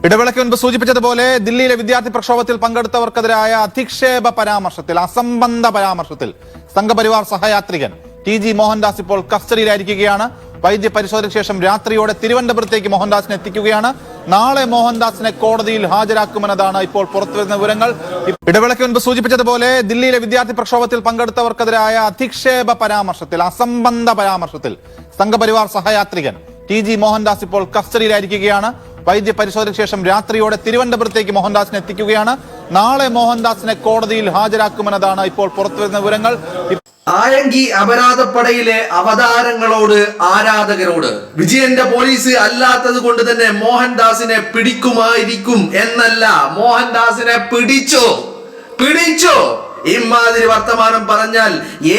ഇടവേളയ്ക്ക് മുൻപ് സൂചിപ്പിച്ചതുപോലെ ദില്ലിയിലെ വിദ്യാർത്ഥി പ്രക്ഷോഭത്തിൽ പങ്കെടുത്തവർക്കെതിരായ അധിക്ഷേപ പരാമർശത്തിൽ, അസംബന്ധ പരാമർശത്തിൽ സംഘപരിവാർ സഹയാത്രികൻ ടി.ജി. മോഹൻദാസ് ഇപ്പോൾ കസ്റ്റഡിയിലായിരിക്കുകയാണ്. വൈദ്യ പരിശോധനയ്ക്ക് ശേഷം രാത്രിയോടെ തിരുവനന്തപുരത്തേക്ക് മോഹൻദാസിനെ എത്തിക്കുകയാണ്. നാളെ മോഹൻദാസിനെ കോടതിയിൽ ഹാജരാക്കുമെന്നതാണ് ഇപ്പോൾ പുറത്തുവരുന്ന വിവരങ്ങൾ. ഇടവേളയ്ക്ക് മുൻപ് സൂചിപ്പിച്ചതുപോലെ ദില്ലിയിലെ വിദ്യാർത്ഥി പ്രക്ഷോഭത്തിൽ പങ്കെടുത്തവർക്കെതിരായ അധിക്ഷേപ പരാമർശത്തിൽ, അസംബന്ധ പരാമർശത്തിൽ സംഘപരിവാർ സഹയാത്രികൻ ടി.ജി. മോഹൻദാസ് ഇപ്പോൾ കസ്റ്റഡിയിലായിരിക്കുകയാണ്. വൈദ്യ പരിശോധനയ്ക്ക് ശേഷം രാത്രിയോടെ തിരുവനന്തപുരത്തേക്ക് മോഹൻദാസിനെ എത്തിക്കുകയാണ്. നാളെ മോഹൻദാസിനെ കോടതിയിൽ ഹാജരാക്കുമെന്നതാണ് ഇപ്പോൾ പുറത്തുവരുന്ന വിവരങ്ങൾ. ആയങ്കി അപരാധപ്പടയിലെ അവതാരങ്ങളോട്, ആരാധകരോട് വിജയന്റെ പോലീസ് അല്ലാത്തത് കൊണ്ട് തന്നെ മോഹൻദാസിനെ പിടിക്കുമായിരിക്കും എന്നല്ല, മോഹൻദാസിനെ പിടിച്ചോ ഇമാതിരി വർത്തമാനം പറഞ്ഞാൽ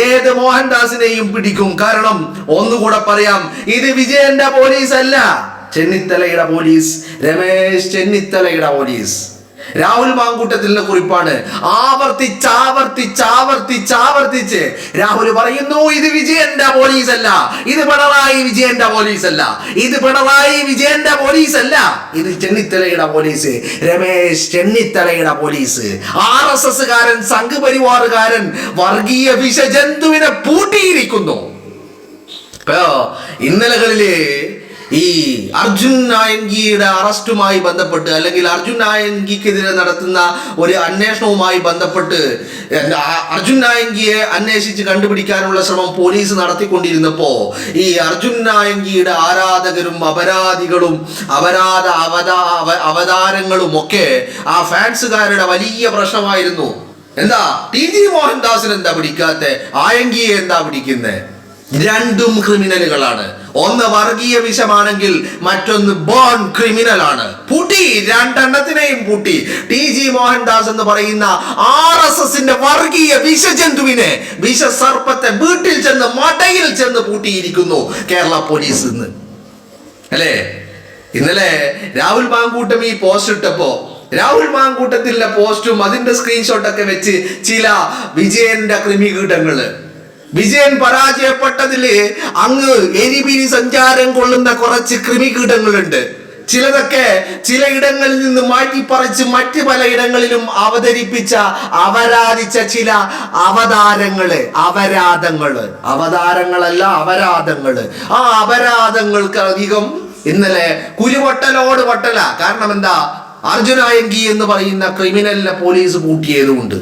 ഏത് മോഹൻദാസിനെയും പിടിക്കും. കാരണം ഒന്നുകൂടെ പറയാം, ഇത് വിജയന്റെ പോലീസ് അല്ല, ചെന്നിത്തലയുടെ പോലീസ്, രമേശ് ചെന്നിത്തലയുടെ പോലീസ്. രാഹുൽ മാങ്കൂട്ടത്തിന്റെ കുറിപ്പാണ്. ആവർത്തിച്ച് രാഹുൽ പറയുന്നു, ഇത് വിജയന്റെ പോലീസ് അല്ല, ഇത് പിണറായി വിജയന്റെ പോലീസ് അല്ല, ഇത് പിണറായി വിജയന്റെ പോലീസ് അല്ല, ഇത് ചെന്നിത്തലയുടെ പോലീസ്, രമേശ് ചെന്നിത്തലയുടെ പോലീസ്. RSS കാരൻ, സംഘപരിവാറുകാരൻ വർഗീയ വിഷജന്തുവിനെ പൂട്ടിയിരിക്കുന്നു. ഇന്നലകളില് ഈ അർജുൻ നായങ്കിയുടെ അറസ്റ്റുമായി ബന്ധപ്പെട്ട്, അല്ലെങ്കിൽ അർജുൻ നായങ്കിക്കെതിരെ നടത്തുന്ന ഒരു അന്വേഷണവുമായി ബന്ധപ്പെട്ട് അർജുൻ നായങ്കിയെ അന്വേഷിച്ച് കണ്ടുപിടിക്കാനുള്ള ശ്രമം പോലീസ് നടത്തിക്കൊണ്ടിരുന്നപ്പോ ഈ അർജുൻ നായങ്കിയുടെ ആരാധകരും അപരാധികളും അവതാരങ്ങളും ഒക്കെ ആ ഫാൻസുകാരുടെ വലിയ പ്രശ്നമായിരുന്നു. എന്താ ടി.ജി. മോഹൻദാസിന് എന്താ പിടിക്കാത്തെ, ആയങ്കിയെ എന്താ പിടിക്കുന്നേ? രണ്ടും ക്രിമിനലുകളാണ്. ഒന്ന് വർഗീയ വിഷമാണെങ്കിൽ മറ്റൊന്ന് ബോൺ ക്രിമിനൽ ആണ്. പൂട്ടി, രണ്ടെണ്ണത്തിനെയും പൂട്ടി. ടി.ജി. മോഹൻദാസ് എന്ന് പറയുന്ന RSSന്റെ വർഗീയ വിഷജന്തുവിനെ, വിഷസർപ്പത്തെ വീട്ടിൽ ചെന്ന്, മടയിൽ ചെന്ന് പൂട്ടിയിരിക്കുന്നു കേരള പോലീസ് ഇന്ന്. അല്ലേ? ഇന്നലെ രാഹുൽ മാങ്കൂട്ടം ഈ പോസ്റ്റ് ഇട്ടപ്പോ രാഹുൽ മാങ്കൂട്ടത്തിന്റെ പോസ്റ്റും അതിന്റെ സ്ക്രീൻഷോട്ടൊക്കെ വെച്ച് ചില വിജയന്റെ ക്രിമികീടങ്ങള്, വിജയൻ പരാജയപ്പെട്ടതില് അങ്ങ് എരിപിരി സഞ്ചാരം കൊള്ളുന്ന കുറച്ച് ക്രിമികീടങ്ങളുണ്ട്. ചിലതൊക്കെ ചിലയിടങ്ങളിൽ നിന്ന് മാറ്റിപ്പറിച്ച് മറ്റു പലയിടങ്ങളിലും അവതരിപ്പിച്ച ചില അവതാരങ്ങളല്ല അപരാധങ്ങള്. ആ അപരാധങ്ങൾക്ക് അധികം ഇന്നലെ കുരുവട്ടലോട് വട്ടല. കാരണം എന്താ? അർജുനായങ്കി എന്ന് പറയുന്ന ക്രിമിനലിനെ പോലീസ് പൂട്ടിയതുകൊണ്ട്.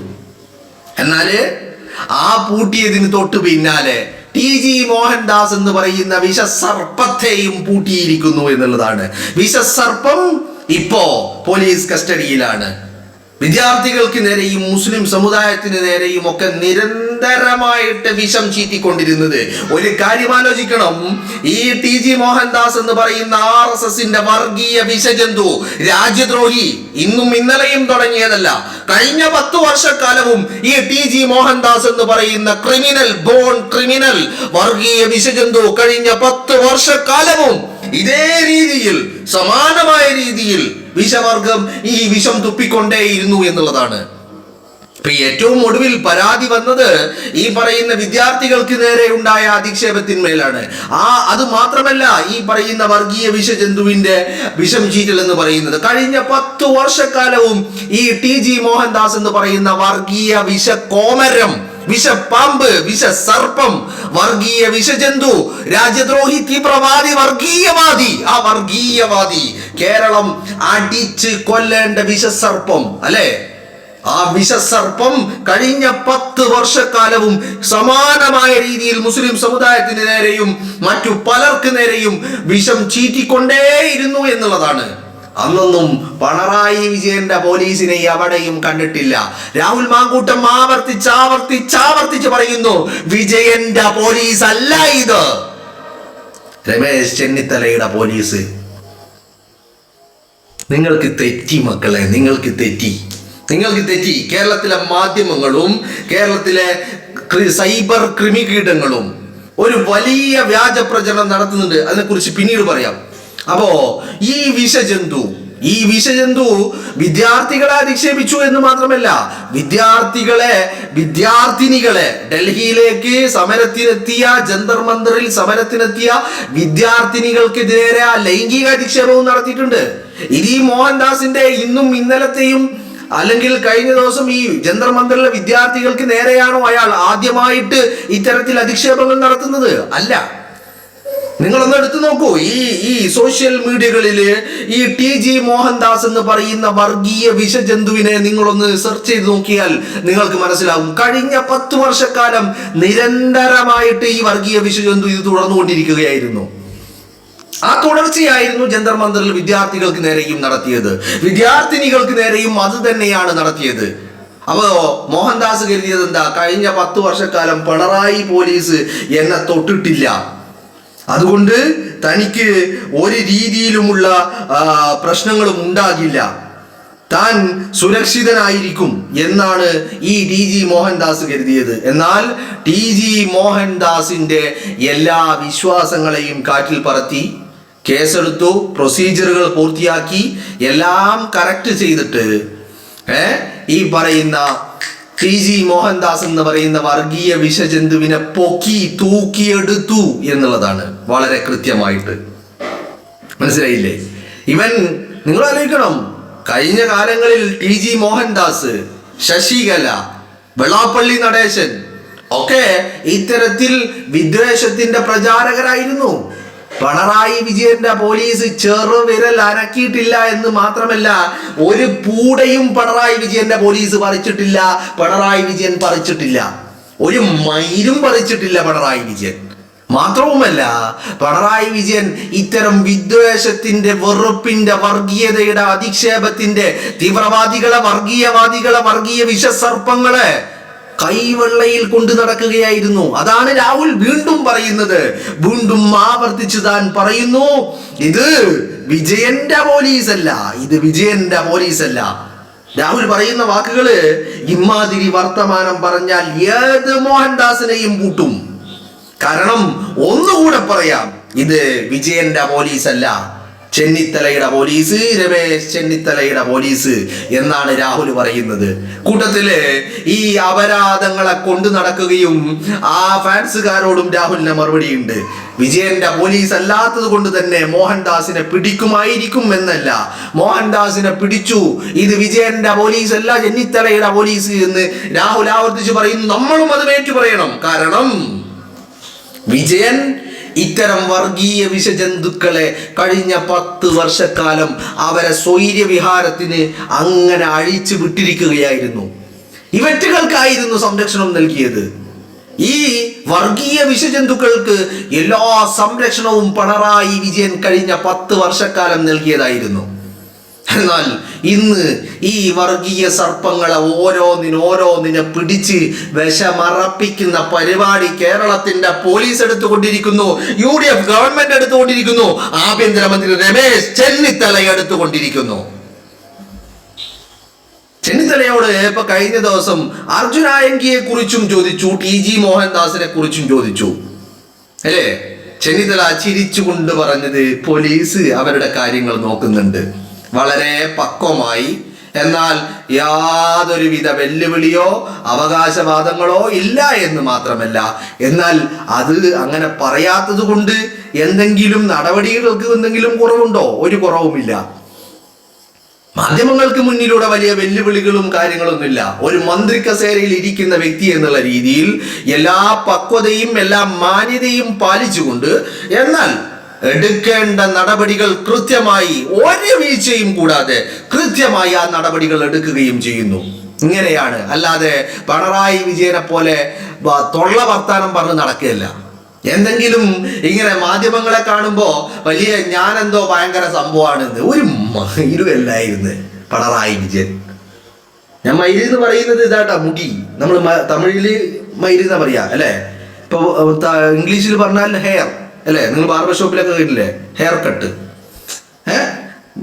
എന്നാല് ആ പൂട്ടിയതിന് തൊട്ട് പിന്നാലെ ടി.ജി. മോഹൻദാസ് എന്ന് പറയുന്ന വിഷസർപ്പത്തെയും പൂട്ടിയിരിക്കുന്നു എന്നുള്ളതാണ്. വിഷസർപ്പം ഇപ്പോ പോലീസ് കസ്റ്റഡിയിലാണ്. വിദ്യാർത്ഥികൾക്ക് നേരെയും മുസ്ലിം സമുദായത്തിന് നേരെയും ഒക്കെ നിരന്തരമായിട്ട് വിഷം ചീറ്റിക്കൊണ്ടിരുന്നത്. ഒരു കാര്യം ആലോചിക്കണം, ഈ ടി.ജി. മോഹൻദാസ് എന്ന് പറയുന്ന RSSന്റെ വർഗീയ വിഷജന്തു, രാജ്യദ്രോഹി ഇന്നും ഇന്നലെയും തുടങ്ങിയതല്ല. കഴിഞ്ഞ 10 വർഷക്കാലവും ഈ ടി.ജി. മോഹൻദാസ് എന്ന് പറയുന്ന ക്രിമിനൽ, ബോൺ ക്രിമിനൽ, വർഗീയ വിഷജന്തു കഴിഞ്ഞ 10 വർഷക്കാലവും ഇതേ രീതിയിൽ, സമാനമായ രീതിയിൽ വിഷവർഗം ഈ വിഷം തുപ്പിക്കൊണ്ടേയിരുന്നു എന്നുള്ളതാണ്. ഇപ്പൊ ഏറ്റവും ഒടുവിൽ പരാതി വന്നത് ഈ പറയുന്ന വിദ്യാർത്ഥികൾക്ക് നേരെ ഉണ്ടായ അധിക്ഷേപത്തിന്മേലാണ്. അത് മാത്രമല്ല, ഈ പറയുന്ന വർഗീയ വിഷജന്തുവിന്റെ വിഷം ചീറ്റൽ എന്ന് പറയുന്നത് കഴിഞ്ഞ 10 വർഷക്കാലവും ഈ ടി.ജി. മോഹൻദാസ് എന്ന് പറയുന്ന വർഗീയ വിഷകോമരം, വിഷപ്പാമ്പ്, വിഷസർപ്പം, വർഗീയ വിഷജന്തു, രാജ്യദ്രോഹി, തീവ്രവാദി, വർഗീയവാദി, കേരളം അടിച്ച് കൊല്ലേണ്ട വിഷസർപ്പം അല്ലെ? ആ വിഷസർപ്പം കഴിഞ്ഞ 10 വർഷക്കാലവും സമാനമായ രീതിയിൽ മുസ്ലിം സമുദായത്തിന് നേരെയും മറ്റു പലർക്ക് നേരെയും വിഷം ചീറ്റിക്കൊണ്ടേയിരുന്നു എന്നുള്ളതാണ്. അന്നൊന്നും പിണറായി വിജയന്റെ പോലീസിനെ എവിടെയും കണ്ടിട്ടില്ല. രാഹുൽ മാങ്കൂട്ടം ആവർത്തിച്ച് പറയുന്നു, വിജയന്റെ പോലീസ് അല്ല ഇത്, രമേശ് ചെന്നിത്തലയുടെ പോലീസ്. നിങ്ങൾക്ക് തെറ്റി മക്കളെ, നിങ്ങൾക്ക് തെറ്റി. കേരളത്തിലെ മാധ്യമങ്ങളും കേരളത്തിലെ സൈബർ ക്രിമികീടങ്ങളും ഒരു വലിയ വ്യാജ പ്രചരണം നടത്തുന്നുണ്ട്. അതിനെക്കുറിച്ച് പിന്നീട് പറയാം. അപ്പോ ഈ വിഷജന്തു വിദ്യാർത്ഥികളെ അധിക്ഷേപിച്ചു എന്ന് മാത്രമല്ല, വിദ്യാർത്ഥിനികളെ ഡൽഹിയിലേക്ക് സമരത്തിനെത്തിയ, ജന്തർ മന്ദറിൽ സമരത്തിനെത്തിയ വിദ്യാർത്ഥിനികൾക്കെതിരെ ലൈംഗിക അധിക്ഷേപവും നടത്തിയിട്ടുണ്ട്. ഇത് ഈ മോഹൻദാസിന്റെ ഇന്നും ഇന്നലത്തെയും അല്ലെങ്കിൽ കഴിഞ്ഞ ദിവസം ഈ ജന്തർ മന്ദിറിലെ വിദ്യാർത്ഥികൾക്ക് നേരെയാണോ അയാൾ ആദ്യമായിട്ട് ഇത്തരത്തിൽ അധിക്ഷേപങ്ങൾ നടത്തുന്നത്? അല്ല. നിങ്ങളൊന്ന് എടുത്തു നോക്കൂ. ഈ സോഷ്യൽ മീഡിയകളില് ഈ TG മോഹൻദാസ് എന്ന് പറയുന്ന വർഗീയ വിഷജന്തുവിനെ നിങ്ങളൊന്ന് സെർച്ച് ചെയ്ത് നോക്കിയാൽ നിങ്ങൾക്ക് മനസ്സിലാവും. കഴിഞ്ഞ 10 വർഷക്കാലം നിരന്തരമായിട്ട് ഈ വർഗീയ വിഷജന്തു ഇത് തുടർന്നുകൊണ്ടിരിക്കുകയായിരുന്നു. ആ തുടർച്ചയായിരുന്നു ജന്തർ മന്ദിറിൽ വിദ്യാർത്ഥികൾക്ക് നേരെയും നടത്തിയത്, വിദ്യാർത്ഥിനികൾക്ക് നേരെയും അത് തന്നെയാണ് നടത്തിയത്. അപ്പോ മോഹൻദാസ് കരുതിയത് എന്താ? കഴിഞ്ഞ 10 വർഷക്കാലം പിണറായി പോലീസ് എന്നെ തൊട്ടിട്ടില്ല, അതുകൊണ്ട് തനിക്ക് ഒരു രീതിയിലുമുള്ള പ്രശ്നങ്ങളും ഉണ്ടാകില്ല, താൻ സുരക്ഷിതനായിരിക്കും എന്നാണ് ഈ TG മോഹൻദാസ് കരുതിയത്. എന്നാൽ TG മോഹൻദാസിന്റെ എല്ലാ വിശ്വാസങ്ങളെയും കാറ്റിൽ പറത്തി കേസെടുത്തു, പ്രൊസീജിയറുകൾ പൂർത്തിയാക്കി, എല്ലാം കറക്റ്റ് ചെയ്തിട്ട് ഈ പറയുന്ന TG മോഹൻദാസ് എന്ന് പറയുന്ന വർഗീയ വിഷജന്തുവിനെ പൊക്കി തൂക്കിയെടുത്തു എന്നുള്ളതാണ് വളരെ കൃത്യമായിട്ട്. മനസ്സിലായില്ലേ? ഇവൻ നിങ്ങൾ ആലോചിക്കണം, കഴിഞ്ഞ കാലങ്ങളിൽ TG മോഹൻദാസ്, ശശികല, വെള്ളാപ്പള്ളി നടേശൻ ഒക്കെ ഇത്തരത്തിൽ വിദ്വേഷത്തിന്റെ പ്രചാരകരായിരുന്നു. പിണറായി വിജയന്റെ പോലീസ് ചെറുവിരൽ അനക്കിയിട്ടില്ല എന്ന് മാത്രമല്ല, ഒരു പൂടയും പിണറായി വിജയന്റെ പോലീസ് പറിച്ചിട്ടില്ല, പിണറായി വിജയൻ പറിച്ചിട്ടില്ല, ഒരു മയിലും പറിച്ചിട്ടില്ല പിണറായി വിജയൻ. മാത്രവുമല്ല, പിണറായി വിജയൻ ഇത്തരം വിദ്വേഷത്തിന്റെ, വെറുപ്പിന്റെ, വർഗീയതയുടെ, അധിക്ഷേപത്തിന്റെ തീവ്രവാദികളെ, വർഗീയ വിഷസർപ്പങ്ങളെ കൈവെള്ളയിൽ കൊണ്ടു നടക്കുകയായിരുന്നു. അതാണ് രാഹുൽ വീണ്ടും പറയുന്നത്, വീണ്ടും ആവർത്തിച്ചു താൻ പറയുന്നു, ഇത് വിജയന്റെ പോലീസല്ല, ഇത് വിജയന്റെ പോലീസല്ല. രാഹുൽ പറയുന്ന വാക്കുകള്, ഇമാതിരി വർത്തമാനം പറഞ്ഞാൽ ഏത് മോഹൻദാസിനെയും പൂട്ടും. കാരണം ഒന്നുകൂടെ പറയാം, ഇത് വിജയന്റെ പോലീസല്ല, ചെന്നിത്തലയുടെ പോലീസ്, രമേശ് ചെന്നിത്തലയുടെ പോലീസ് എന്നാണ് രാഹുൽ പറയുന്നത്. കൂട്ടത്തില് ഈ അപരാധങ്ങളെ കൊണ്ടു നടക്കുകയും ആ ഫാൻസുകാരോടും രാഹുലിന് മറുപടിയുണ്ട്. വിജയന്റെ പോലീസ് അല്ലാത്തത് കൊണ്ട് തന്നെ മോഹൻദാസിനെ പിടിക്കുമായിരിക്കും എന്നല്ല, മോഹൻദാസിനെ പിടിച്ചു, ഇത് വിജയന്റെ പോലീസ് അല്ല, ചെന്നിത്തലയുടെ പോലീസ് എന്ന് രാഹുൽ ആവർത്തിച്ച് പറയുന്നു. നമ്മളും അത് ഏറ്റു പറയണം. കാരണം വിജയൻ ഇത്തരം വർഗീയ വിഷജന്തുക്കളെ കഴിഞ്ഞ 10 വർഷക്കാലം അവരെ സ്വൈര്യവിഹാരത്തിന് അങ്ങനെ അഴിച്ചു വിട്ടിരിക്കുകയായിരുന്നു. ഇവറ്റുകൾക്കായിരുന്നു സംരക്ഷണം നൽകിയത്. ഈ വർഗീയ വിഷജന്തുക്കൾക്ക് എല്ലാ സംരക്ഷണവും പിണറായി വിജയൻ കഴിഞ്ഞ 10 വർഷക്കാലം നൽകിയതായിരുന്നു. എന്നാൽ ഇന്ന് ഈ വർഗീയ സർപ്പങ്ങളെ ഓരോന്നിനെ പിടിച്ച് വിഷമറപ്പിക്കുന്ന പരിപാടി കേരളത്തിന്റെ പോലീസ് എടുത്തുകൊണ്ടിരിക്കുന്നു, UDF ഗവൺമെന്റ് എടുത്തുകൊണ്ടിരിക്കുന്നു, ആഭ്യന്തരമന്ത്രി രമേശ് ചെന്നിത്തല എടുത്തുകൊണ്ടിരിക്കുന്നു. ചെന്നിത്തലയോട് ഇപ്പൊ കഴിഞ്ഞ ദിവസം അർജുനായങ്കിയെ കുറിച്ചും ചോദിച്ചു, TG മോഹൻദാസിനെ കുറിച്ചും ചോദിച്ചു അല്ലേ? ചെന്നിത്തല ചിരിച്ചുകൊണ്ട് പറഞ്ഞത്, പോലീസ് അവരുടെ കാര്യങ്ങൾ നോക്കുന്നുണ്ട് വളരെ പക്വമായി, എന്നാൽ യാതൊരുവിധ വെല്ലുവിളിയോ അവകാശവാദങ്ങളോ ഇല്ല എന്ന് മാത്രമല്ല, എന്നാൽ അത് അങ്ങനെ പറയാത്തത് കൊണ്ട് എന്തെങ്കിലും നടപടികൾക്ക് എന്തെങ്കിലും കുറവുണ്ടോ? ഒരു കുറവുമില്ല. മാധ്യമങ്ങൾക്ക് മുന്നിലൂടെ വലിയ വെല്ലുവിളികളും കാര്യങ്ങളൊന്നുമില്ല. ഒരു മന്ത്രി കസേരയിൽ ഇരിക്കുന്ന വ്യക്തി എന്നുള്ള രീതിയിൽ എല്ലാ പക്വതയും എല്ലാ മാന്യതയും പാലിച്ചുകൊണ്ട്, എന്നാൽ എടുക്കേണ്ട നടപടികൾ കൃത്യമായി ഒരു വീഴ്ചയും കൂടാതെ കൃത്യമായി ആ നടപടികൾ എടുക്കുകയും ചെയ്യുന്നു. ഇങ്ങനെയാണ്, അല്ലാതെ പിണറായി വിജയനെ പോലെ തൊള്ള വർത്താനം പറഞ്ഞ് നടക്കുകയല്ല. എന്തെങ്കിലും ഇങ്ങനെ മാധ്യമങ്ങളെ കാണുമ്പോ വലിയ ഞാനെന്തോ ഭയങ്കര സംഭവമാണെന്ന് ഒരു മയിരുവല്ലായിരുന്നു പിണറായി വിജയൻ. ഞാൻ മയിര് എന്ന് പറയുന്നത് ഇതാട്ടാ, മുടി. നമ്മൾ തമിഴില് മയിര് എന്നാ പറയാ അല്ലെ? ഇപ്പൊ ഇംഗ്ലീഷിൽ പറഞ്ഞാൽ ഹെയർ അല്ലെ? നിങ്ങൾ ബാർബർ ഷോപ്പിലൊക്കെ കേട്ടില്ലേ ഹെയർ കട്ട്?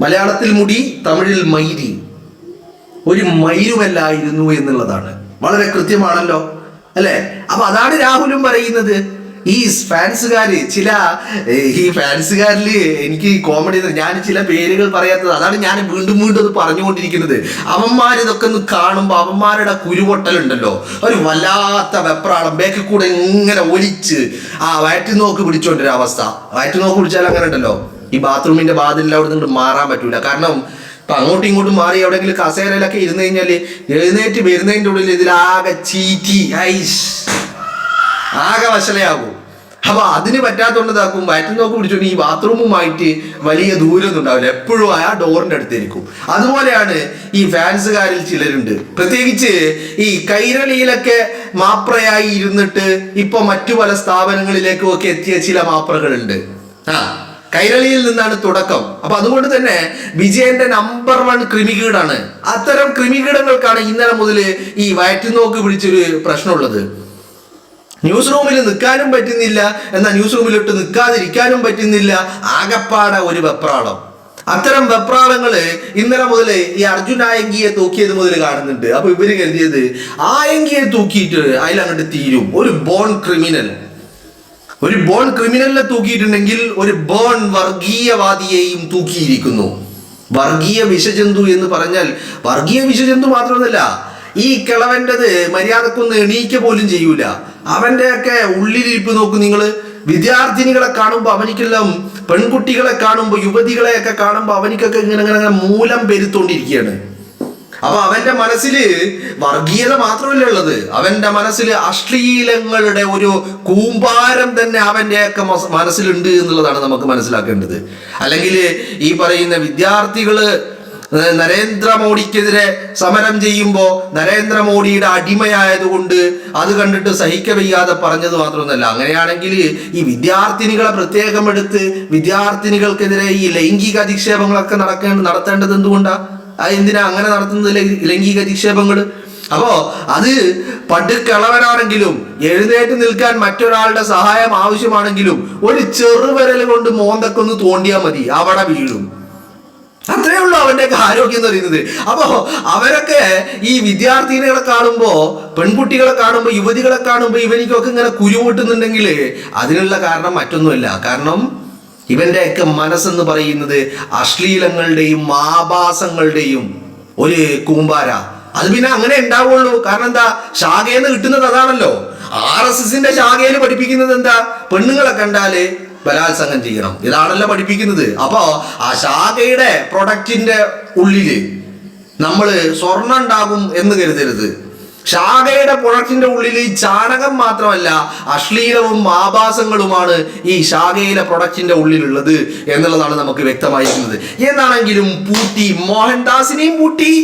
മലയാളത്തിൽ മുടി, തമിഴിൽ മയിരി. ഒരു മയിരുമല്ലായിരുന്നു എന്നുള്ളതാണ്. വളരെ കൃത്യമാണല്ലോ അല്ലെ? അപ്പൊ അതാണ് രാഹുലും പറയുന്നത്. ഈ ഫാൻസുകാര് ഈ ഫാൻസുകാരില് എനിക്ക് കോമഡി, ഞാൻ ചില പേരുകൾ പറയാത്തത് അതാണ് ഞാൻ വീണ്ടും അത് പറഞ്ഞുകൊണ്ടിരിക്കുന്നത്. അവന്മാർ ഇതൊക്കെ ഒന്ന് കാണുമ്പോൾ അവന്മാരുടെ കുരുപൊട്ടലുണ്ടല്ലോ, ഒരു വല്ലാത്ത വെപ്രാളം, ബേക്കിൽ കൂടെ ഇങ്ങനെ ഒലിച്ച് വയറ്റുനോക്ക് പിടിച്ചോണ്ടൊരു അവസ്ഥ. വയറ്റുനോക്ക് പിടിച്ചാൽ അങ്ങനെ ഉണ്ടല്ലോ, ഈ ബാത്റൂമിന്റെ വാതിലിൽ അവിടെ നിന്ന് മാറാൻ പറ്റൂല. കാരണം ഇപ്പൊ അങ്ങോട്ടും ഇങ്ങോട്ടും മാറി എവിടെയെങ്കിലും കസേരയിലൊക്കെ ഇരുന്ന് കഴിഞ്ഞാല് എഴുന്നേറ്റ് വരുന്നതിന്റെ ഉള്ളിൽ ഇതിലാകെ ചീറ്റി ആകെ വശലയാകും. അപ്പൊ അതിന് പറ്റാത്തോണ്ടതാക്കും വയറ്റുന്നോക്ക് പിടിച്ചോണ്ട് ഈ ബാത്റൂമുമായിട്ട് വലിയ ദൂരമൊന്നും ഉണ്ടാവില്ല, എപ്പോഴും ആ ഡോറിന്റെ അടുത്തിരിക്കും. അതുപോലെയാണ് ഈ ഫാൻസുകാരിൽ ചിലരുണ്ട്. പ്രത്യേകിച്ച് ഈ കൈരളിയിലൊക്കെ മാപ്രയായി ഇരുന്നിട്ട് ഇപ്പൊ മറ്റു പല സ്ഥാപനങ്ങളിലേക്കും ഒക്കെ എത്തിയ ചില മാപ്രകളുണ്ട്. കൈരളിയിൽ നിന്നാണ് തുടക്കം. അപ്പൊ അതുകൊണ്ട് തന്നെ വിജയന്റെ നമ്പർ 1 ക്രിമികീടാണ്. അത്തരം ക്രിമികീടങ്ങൾക്കാണ് ഇന്നലെ മുതൽ ഈ വയറ്റുനോക്ക് പിടിച്ചൊരു പ്രശ്നമുള്ളത്. ന്യൂസ് റൂമിൽ നിൽക്കാനും പറ്റുന്നില്ല, എന്നാൽ ന്യൂസ് റൂമിലിട്ട് നിൽക്കാതിരിക്കാനും പറ്റുന്നില്ല. ആകപ്പാടെ ഒരു വെപ്രാളം. അത്തരം വെപ്രാളങ്ങള് ഇന്നലെ മുതൽ ഈ അർജുൻ ആയങ്കിയെ തൂക്കിയത് മുതൽ കാണുന്നുണ്ട്. അപ്പൊ ഇവര് കരുതിയത് ആയങ്കിയെ തൂക്കിയിട്ട് അതിലങ്ങോട്ട് തീരും. ഒരു ബോൺ ക്രിമിനലിനെ തൂക്കിയിട്ടുണ്ടെങ്കിൽ ഒരു ബോൺ വർഗീയവാദിയെയും തൂക്കിയിരിക്കുന്നു. വർഗീയ വിഷജന്തു എന്ന് പറഞ്ഞാൽ വർഗീയ വിഷജന്തു മാത്രമൊന്നുമല്ല, ഈ കിളവൻ്റെത് മര്യാദക്കൊന്ന് എണീക്ക പോലും ചെയ്യൂല. അവൻ്റെയൊക്കെ ഉള്ളിലിരിപ്പ് നോക്കും നിങ്ങള്. വിദ്യാർത്ഥിനികളെ കാണുമ്പോൾ അവനിക്കെല്ലാം, പെൺകുട്ടികളെ കാണുമ്പോൾ, യുവതികളെയൊക്കെ കാണുമ്പോൾ അവനിക്കൊക്കെ ഇങ്ങനെ മൂലം പെരുത്തോണ്ടിരിക്കുകയാണ്. അപ്പൊ അവന്റെ മനസ്സില് വർഗീയത മാത്രമല്ല ഉള്ളത്, അവന്റെ മനസ്സിൽ അശ്ലീലങ്ങളുടെ ഒരു കൂമ്പാരം തന്നെ അവന്റെയൊക്കെ മനസ്സിലുണ്ട് എന്നുള്ളതാണ് നമുക്ക് മനസ്സിലാക്കേണ്ടത്. അല്ലെങ്കിൽ ഈ പറയുന്ന വിദ്യാർത്ഥികള് നരേന്ദ്രമോദിക്കെതിരെ സമരം ചെയ്യുമ്പോൾ നരേന്ദ്രമോദിയുടെ അടിമയായതുകൊണ്ട് അത് കണ്ടിട്ട് സഹിക്കവയ്യാതെ പറഞ്ഞത് മാത്രമൊന്നുമല്ല. അങ്ങനെയാണെങ്കിൽ ഈ വിദ്യാർത്ഥിനികളെ പ്രത്യേകം എടുത്ത് വിദ്യാർത്ഥിനികൾക്കെതിരെ ഈ ലൈംഗിക അധിക്ഷേപങ്ങളൊക്കെ നടത്തേണ്ടത് എന്തുകൊണ്ടാ? എന്തിനാ അങ്ങനെ നടത്തുന്നത് ലൈംഗിക അധിക്ഷേപങ്ങൾ? അപ്പോ അത് പടുക്കളവനാണെങ്കിലും എഴുന്നേറ്റ് നിൽക്കാൻ മറ്റൊരാളുടെ സഹായം ആവശ്യമാണെങ്കിലും ഒരു ചെറുവിരൽ കൊണ്ട് മോന്തക്കൊന്ന് തോണ്ടിയാൽ മതി, അവിടെ വീഴും. അത്രേ ഉള്ളൂ അവന്റെ ആരോഗ്യം എന്ന് പറയുന്നത്. അപ്പോ അവരൊക്കെ ഈ വിദ്യാർത്ഥിനികളെ കാണുമ്പോ, പെൺകുട്ടികളെ കാണുമ്പോ, യുവതികളെ കാണുമ്പോ ഇവനിക്കൊക്കെ ഇങ്ങനെ കുരുമുട്ടുന്നുണ്ടെങ്കിൽ അതിനുള്ള കാരണം മറ്റൊന്നുമല്ല. കാരണം ഇവന്റെയൊക്കെ മനസ്സെന്ന് പറയുന്നത് അശ്ലീലങ്ങളുടെയും ആഭാസങ്ങളുടെയും ഒരു കൂമ്പാര. അത് പിന്നെ അങ്ങനെ ഉണ്ടാവുള്ളൂ. കാരണം എന്താ, ശാഖയെന്ന് കിട്ടുന്നത് അതാണല്ലോ. RSSന്റെ ശാഖയിൽ പഠിപ്പിക്കുന്നത് എന്താ, പെണ്ണുങ്ങളെ കണ്ടാല് ബലാത്സംഗം ചെയ്യണം, ഇതാണല്ലോ പഠിപ്പിക്കുന്നത്. അപ്പോ ആ ശാഖയുടെ പ്രൊഡക്റ്റിന്റെ ഉള്ളില് നമ്മള് സ്വർണ്ണം ഉണ്ടാകും എന്ന് കരുതരുത്. ശാഖയുടെ പ്രൊഡക്റ്റിന്റെ ഉള്ളിൽ ചാണകം മാത്രമല്ല, അശ്ലീലവും ആഭാസങ്ങളുമാണ് ഈ ശാഖയിലെ പ്രൊഡക്റ്റിന്റെ ഉള്ളിലുള്ളത് എന്നുള്ളതാണ് നമുക്ക് വ്യക്തമായിരിക്കുന്നത്. എന്നാണെങ്കിലും പൂട്ടി, മോഹൻദാസിനെയും പൂട്ടി,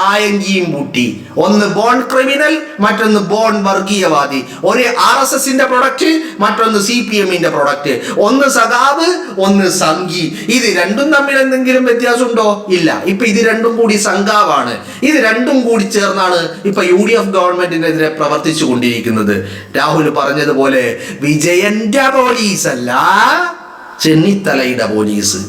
ആയങ്കിയും പൂട്ടി. ഒന്ന് ബോൺ ക്രിമിനൽ, മറ്റൊന്ന് ബോൺ വർഗീയവാദി. ഒരു RSSന്റെ പ്രൊഡക്റ്റ്, മറ്റൊന്ന് CPMന്റെ പ്രൊഡക്റ്റ്. ഒന്ന് സഖാവ്, ഒന്ന് സംഘി. ഇത് രണ്ടും തമ്മിൽ എന്തെങ്കിലും വ്യത്യാസമുണ്ടോ? ഇല്ല. ഇപ്പൊ ഇത് രണ്ടും കൂടി സംഘാവാണ്. ഇത് രണ്ടും കൂടി ചേർന്നാണ് ഇപ്പൊ UDF ഗവൺമെന്റിനെതിരെ പ്രവർത്തിച്ചു കൊണ്ടിരിക്കുന്നത്. രാഹുൽ പറഞ്ഞതുപോലെ വിജയന്റെ പോലീസ് അല്ല, ചെന്നിത്തലയുടെ പോലീസ്.